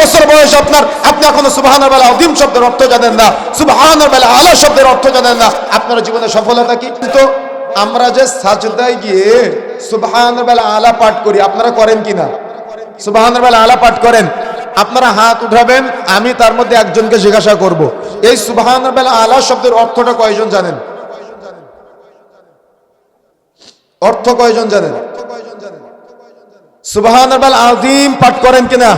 বছর বয়স আপনার, আপনি এখনো সুবহানাল আযীম শব্দের অর্থ জানেন না, সুবহানাল আলা শব্দের অর্থ জানেন না, আপনার জীবনে সফলতা কি? তো আমরা যে সাজদায় গিয়ে সুবহানাল আলা পাঠ করি, আপনারা করেন কিনা? সুবহানাল আলা পাঠ করেন, আপনারা হাত উঠাবেন, আমি তার মধ্যে একজনকে জিজ্ঞাসা করব, এই সুবহানাল আলা শব্দের অর্থটা কয়জন জানেন? অর্থ কয়জন জানেন? সুবহানাল আযীম পাঠ করেন কিনা?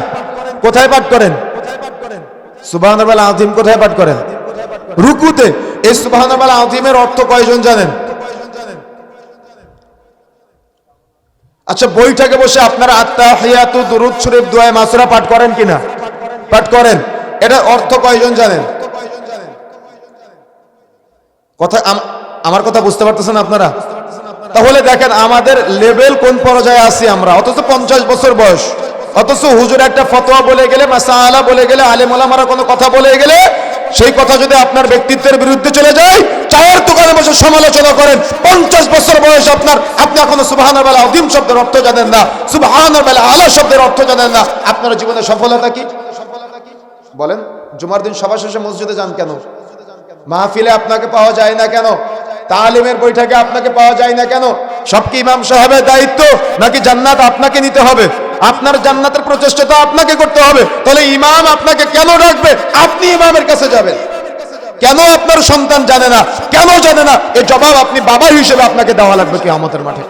কোথায় পাঠ করেন? সুবহানাল আযীম কোথায় পাঠ করেন? রুকুতে। এই সুবহানাল আযীমের অর্থ কয়জন জানেন? আচ্ছা, বইটাকে বসে আপনারা আত্তাহিয়াতু, দুরূদ শরীফ, দোয়া মাসুরা পাঠ করেন কিনা? পাঠ করেন। এটা অর্থ কয়জন জানেন? কথা আমার কথা বুঝতে পারতেছেন আপনারা? তাহলে দেখেন আমাদের লেভেল কোন পর্যায়ে আছি আমরা, অথচ 50 বছর বয়স, অথচ হুজুর একটা ফতোয়া বলে গেলে, মাসালা বলে গেলে, আলেম ওলামারা কোনো কথা বলে গেলে, সেই কথা যদি আপনার ব্যক্তিত্বের বিরুদ্ধে চলে যায়, চায়ের দোকানে বসে সমালোচনা করেন। 50 বছর বয়স আপনার, আপনি এখনো সুবহানাল আযীম শব্দের অর্থ জানেন না, সুবহানাল আলা শব্দের অর্থ জানেন না, আপনার জীবনে সফলতা কি? বলেন। জুমার দিন সভা শেষে মসজিদে যান কেন? মাহফিলে আপনাকে পাওয়া যায় না কেন? তালিমের বৈঠকে আপনাকে পাওয়া যায় না কেন? সব কি ইমাম সাহেবের দায়িত্ব, নাকি জান্নাত আপনাকে নিতে হবে? আপনার জান্নাতের প্রচেষ্টা তো আপনাকে করতে হবে। তাহলে ইমাম আপনাকে কেন ডাকবে? আপনি ইমামের কাছে যাবেন। কেন আপনার সন্তান জানে না, কেন জানে না, এই জবাব আপনি বাবা হিসেবে আপনাকে দেওয়া লাগবে কিয়ামতের মাঠে।